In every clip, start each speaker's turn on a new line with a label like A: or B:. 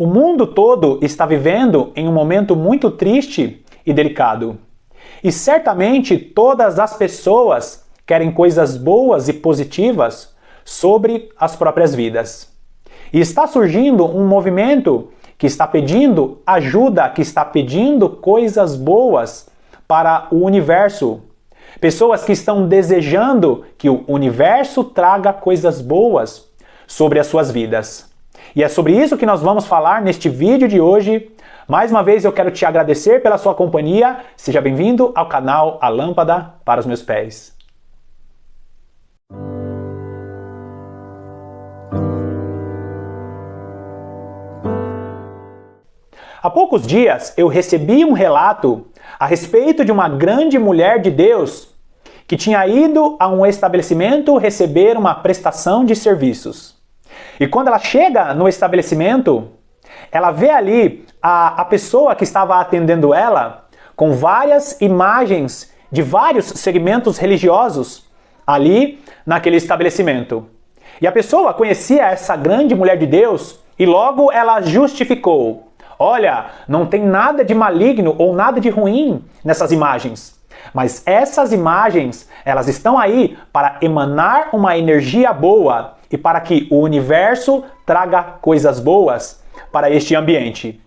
A: O mundo todo está vivendo em um momento muito triste e delicado. E certamente todas as pessoas querem coisas boas e positivas sobre as próprias vidas. E está surgindo um movimento que está pedindo ajuda, que está pedindo coisas boas para o universo. Pessoas que estão desejando que o universo traga coisas boas sobre as suas vidas. E é sobre isso que nós vamos falar neste vídeo de hoje. Mais uma vez eu quero te agradecer pela sua companhia. Seja bem-vindo ao canal A Lâmpada para os Meus Pés. Há poucos dias eu recebi um relato a respeito de uma grande mulher de Deus que tinha ido a um estabelecimento receber uma prestação de serviços. E quando ela chega no estabelecimento, ela vê ali a pessoa que estava atendendo ela com várias imagens de vários segmentos religiosos ali naquele estabelecimento. E a pessoa conhecia essa grande mulher de Deus e logo ela justificou: olha, não tem nada de maligno ou nada de ruim nessas imagens. Mas essas imagens, elas estão aí para emanar uma energia boa e para que o universo traga coisas boas para este ambiente.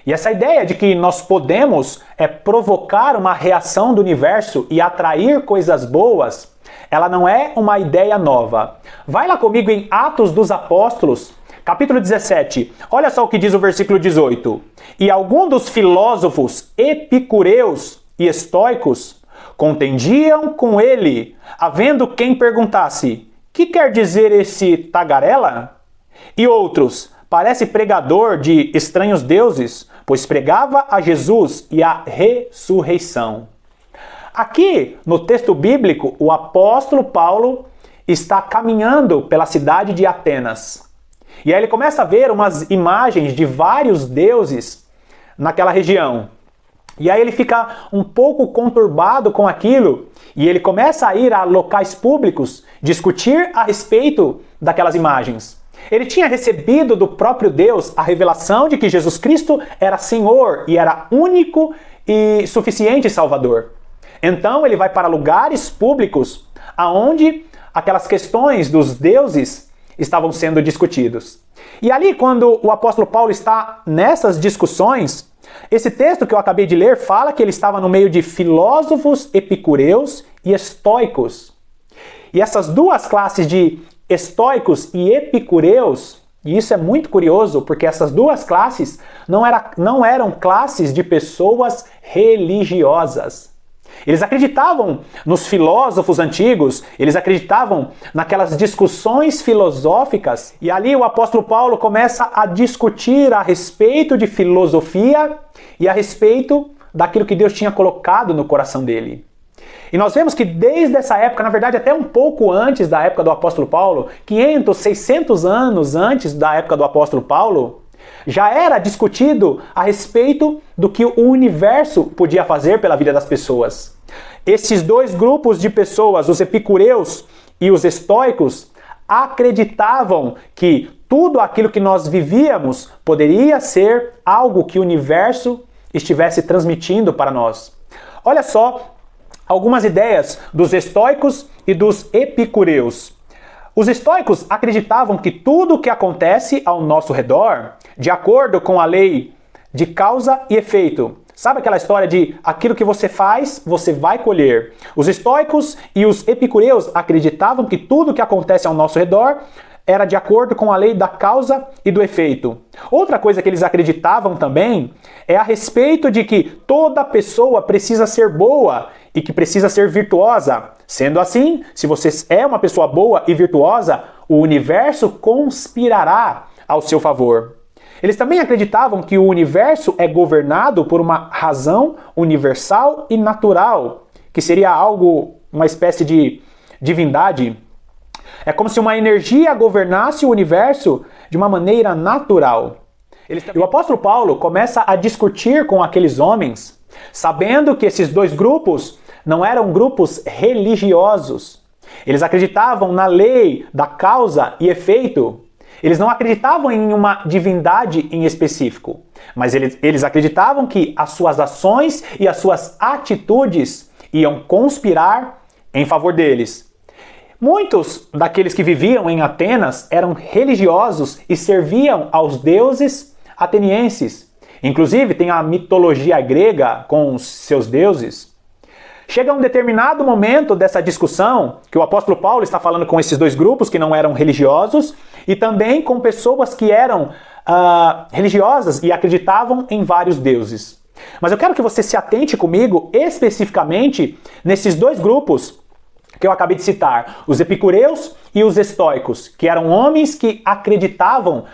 A: E essa ideia de que nós podemos provocar uma reação do universo e atrair coisas boas, ela não é uma ideia nova. Vai lá comigo em Atos dos Apóstolos, capítulo 17. Olha só o que diz o versículo 18. E alguns dos filósofos epicureus e estoicos contendiam com ele, havendo quem perguntasse: que quer dizer esse tagarela? E outros: parece pregador de estranhos deuses, pois pregava a Jesus e a ressurreição. Aqui, no texto bíblico, o apóstolo Paulo está caminhando pela cidade de Atenas. E aí ele começa a ver umas imagens de vários deuses naquela região. E aí ele fica um pouco conturbado com aquilo e ele começa a ir a locais públicos discutir a respeito daquelas imagens. Ele tinha recebido do próprio Deus a revelação de que Jesus Cristo era Senhor e era único e suficiente Salvador. Então ele vai para lugares públicos aonde aquelas questões dos deuses estavam sendo discutidos. E ali, quando o apóstolo Paulo está nessas discussões, esse texto que eu acabei de ler fala que ele estava no meio de filósofos epicureus e estoicos. E essas duas classes de estoicos e epicureus, e isso é muito curioso, porque essas duas classes não eram classes de pessoas religiosas. Eles acreditavam nos filósofos antigos, eles acreditavam naquelas discussões filosóficas, e ali o apóstolo Paulo começa a discutir a respeito de filosofia e a respeito daquilo que Deus tinha colocado no coração dele. E nós vemos que desde essa época, na verdade até um pouco antes da época do apóstolo Paulo, 500, 600 anos antes da época do apóstolo Paulo, já era discutido a respeito do que o universo podia fazer pela vida das pessoas. Esses dois grupos de pessoas, os epicureus e os estoicos, acreditavam que tudo aquilo que nós vivíamos poderia ser algo que o universo estivesse transmitindo para nós. Olha só algumas ideias dos estoicos e dos epicureus. Os estoicos acreditavam que tudo o que acontece ao nosso redor, de acordo com a lei de causa e efeito. Sabe aquela história de aquilo que você faz, você vai colher? Os estoicos e os epicureus acreditavam que tudo o que acontece ao nosso redor era de acordo com a lei da causa e do efeito. Outra coisa que eles acreditavam também é a respeito de que toda pessoa precisa ser boa e que precisa ser virtuosa. Sendo assim, se você é uma pessoa boa e virtuosa, o universo conspirará ao seu favor. Eles também acreditavam que o universo é governado por uma razão universal e natural, que seria algo, uma espécie de divindade. É como se uma energia governasse o universo de uma maneira natural. E o apóstolo Paulo começa a discutir com aqueles homens, sabendo que esses dois grupos não eram grupos religiosos. Eles acreditavam na lei da causa e efeito. Eles não acreditavam em uma divindade em específico, mas eles acreditavam que as suas ações e as suas atitudes iam conspirar em favor deles. Muitos daqueles que viviam em Atenas eram religiosos e serviam aos deuses atenienses. Inclusive, tem a mitologia grega com os seus deuses. Chega um determinado momento dessa discussão que o apóstolo Paulo está falando com esses dois grupos que não eram religiosos e também com pessoas que eram religiosas e acreditavam em vários deuses. Mas eu quero que você se atente comigo especificamente nesses dois grupos que eu acabei de citar, os epicureus e os estoicos, que eram homens que acreditavam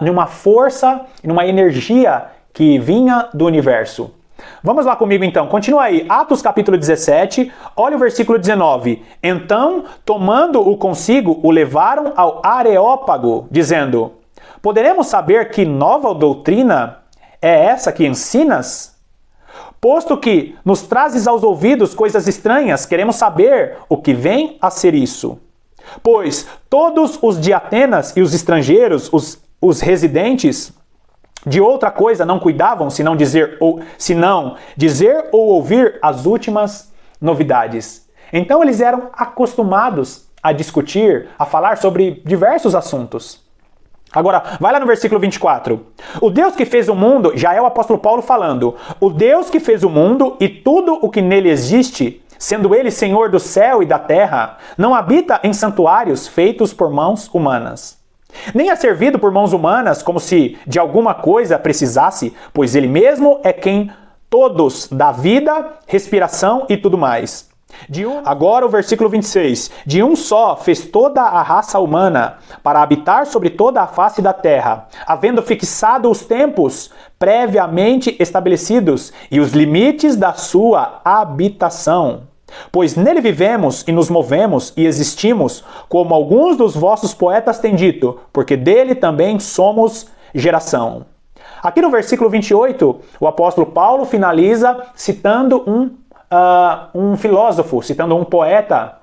A: numa força, numa energia que vinha do universo. Vamos lá comigo então, continua aí, Atos capítulo 17, olha o versículo 19. Então, tomando-o consigo, o levaram ao Areópago, dizendo: poderemos saber que nova doutrina é essa que ensinas? Posto que nos trazes aos ouvidos coisas estranhas, queremos saber o que vem a ser isso. Pois todos os de Atenas e os estrangeiros, os residentes, de outra coisa não cuidavam, senão dizer ou ouvir as últimas novidades. Então eles eram acostumados a discutir, a falar sobre diversos assuntos. Agora, vai lá no versículo 24. O Deus que fez o mundo, já é o apóstolo Paulo falando, o Deus que fez o mundo e tudo o que nele existe, sendo ele Senhor do céu e da terra, não habita em santuários feitos por mãos humanas. Nem é servido por mãos humanas como se de alguma coisa precisasse, pois ele mesmo é quem todos dá vida, respiração e tudo mais. Agora o versículo 26. De um só fez toda a raça humana para habitar sobre toda a face da terra, havendo fixado os tempos previamente estabelecidos e os limites da sua habitação. Pois nele vivemos e nos movemos e existimos, como alguns dos vossos poetas têm dito, porque dele também somos geração. Aqui no versículo 28, o apóstolo Paulo finaliza citando um filósofo, citando um poeta,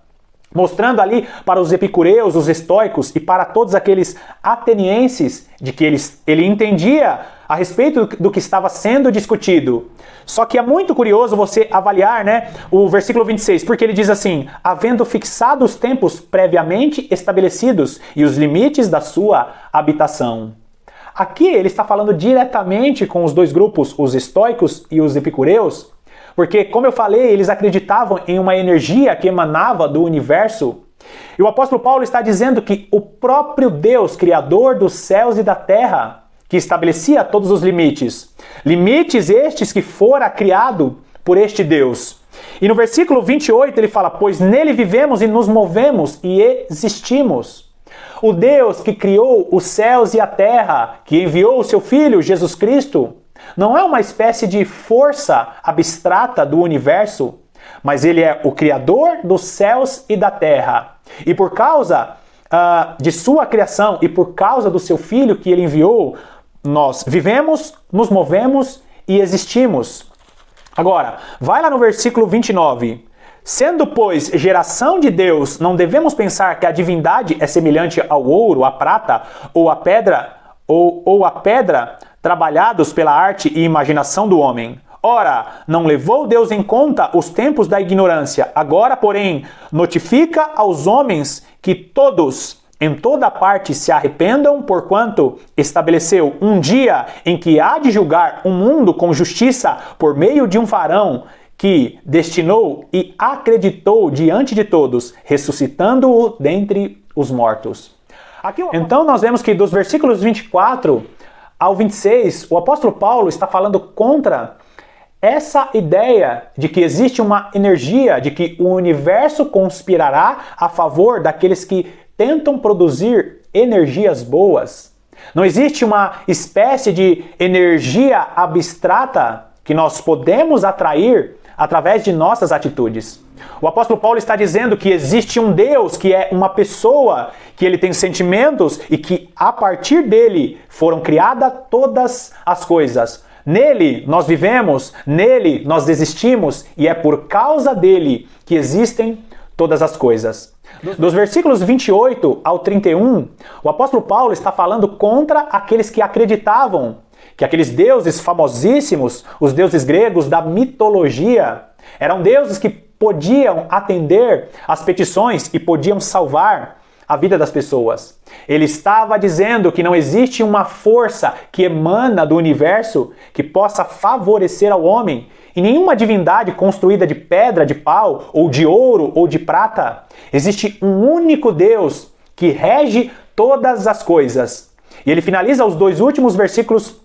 A: mostrando ali para os epicureus, os estoicos e para todos aqueles atenienses de que ele entendia a respeito do que estava sendo discutido. Só que é muito curioso você avaliar, o versículo 26, porque ele diz assim: havendo fixado os tempos previamente estabelecidos e os limites da sua habitação. Aqui ele está falando diretamente com os dois grupos, os estoicos e os epicureus, porque, como eu falei, eles acreditavam em uma energia que emanava do universo. E o apóstolo Paulo está dizendo que o próprio Deus, criador dos céus e da terra, que estabelecia todos os limites. Limites estes que fora criado por este Deus. E no versículo 28 ele fala: pois nele vivemos e nos movemos e existimos. O Deus que criou os céus e a terra, que enviou o seu Filho, Jesus Cristo, não é uma espécie de força abstrata do universo, mas ele é o Criador dos céus e da terra. E por causa de sua criação e por causa do seu Filho que ele enviou, nós vivemos, nos movemos e existimos. Agora, vai lá no versículo 29. Sendo, pois, geração de Deus, não devemos pensar que a divindade é semelhante ao ouro, à prata ou à pedra, ou a pedra, trabalhados pela arte e imaginação do homem. Ora, não levou Deus em conta os tempos da ignorância. Agora, porém, notifica aos homens que todos, em toda parte, se arrependam, porquanto estabeleceu um dia em que há de julgar o mundo com justiça por meio de um varão que destinou e acreditou diante de todos, ressuscitando-o dentre os mortos. Então nós vemos que dos versículos 24 ao 26, o apóstolo Paulo está falando contra essa ideia de que existe uma energia, de que o universo conspirará a favor daqueles que tentam produzir energias boas. Não existe uma espécie de energia abstrata que nós podemos atrair através de nossas atitudes. O apóstolo Paulo está dizendo que existe um Deus, que é uma pessoa, que ele tem sentimentos e que a partir dele foram criadas todas as coisas. Nele nós vivemos, nele nós existimos e é por causa dele que existem todas as coisas. Dos versículos 28 ao 31, o apóstolo Paulo está falando contra aqueles que acreditavam que aqueles deuses famosíssimos, os deuses gregos da mitologia, eram deuses que podiam atender às petições e podiam salvar a vida das pessoas. Ele estava dizendo que não existe uma força que emana do universo que possa favorecer ao homem, e nenhuma divindade construída de pedra, de pau, ou de ouro, ou de prata. Existe um único Deus que rege todas as coisas. E ele finaliza os dois últimos versículos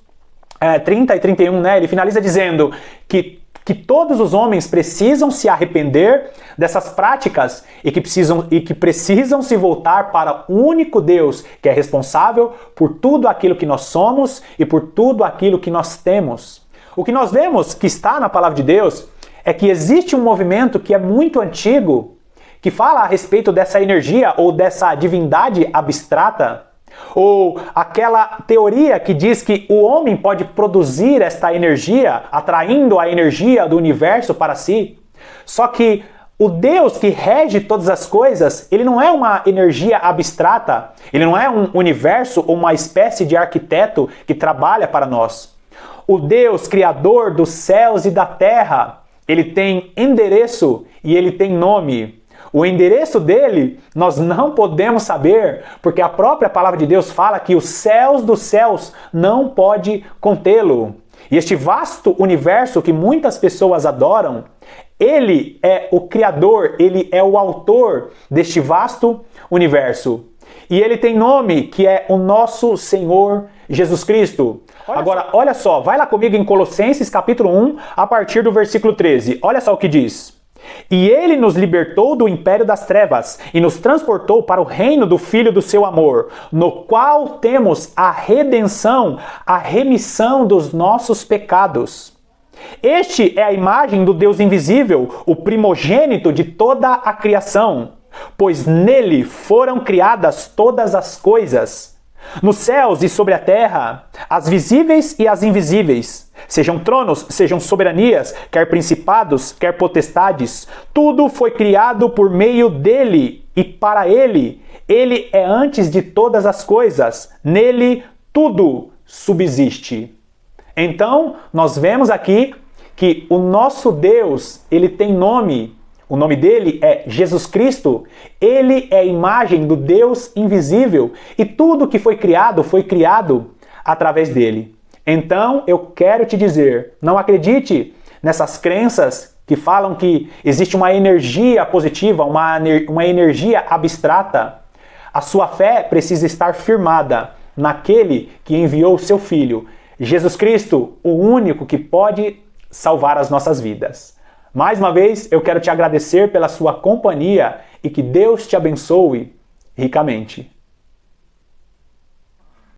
A: 30 e 31, né? Ele finaliza dizendo que todos os homens precisam se arrepender dessas práticas e que precisam se voltar para o único Deus que é responsável por tudo aquilo que nós somos e por tudo aquilo que nós temos. O que nós vemos que está na palavra de Deus é que existe um movimento que é muito antigo, que fala a respeito dessa energia ou dessa divindade abstrata, ou aquela teoria que diz que o homem pode produzir esta energia, atraindo a energia do universo para si. Só que o Deus que rege todas as coisas, ele não é uma energia abstrata, ele não é um universo ou uma espécie de arquiteto que trabalha para nós. O Deus criador dos céus e da terra, ele tem endereço e ele tem nome. O endereço dele nós não podemos saber, porque a própria palavra de Deus fala que os céus dos céus não pode contê-lo. E este vasto universo que muitas pessoas adoram, ele é o criador, ele é o autor deste vasto universo. E ele tem nome, que é o nosso Senhor Jesus Cristo. Agora, olha só, vai lá comigo em Colossenses capítulo 1, a partir do versículo 13. Olha só o que diz. E ele nos libertou do império das trevas e nos transportou para o reino do Filho do seu amor, no qual temos a redenção, a remissão dos nossos pecados. Este é a imagem do Deus invisível, o primogênito de toda a criação, pois nele foram criadas todas as coisas, nos céus e sobre a terra, as visíveis e as invisíveis, sejam tronos, sejam soberanias, quer principados, quer potestades, tudo foi criado por meio dele e para ele. Ele é antes de todas as coisas, nele tudo subsiste. Então, nós vemos aqui que o nosso Deus, ele tem nome. O nome dele é Jesus Cristo. Ele é a imagem do Deus invisível. E tudo que foi criado através dele. Então, eu quero te dizer, não acredite nessas crenças que falam que existe uma energia positiva, uma energia abstrata. A sua fé precisa estar firmada naquele que enviou o seu Filho, Jesus Cristo, o único que pode salvar as nossas vidas. Mais uma vez, eu quero te agradecer pela sua companhia e que Deus te abençoe ricamente.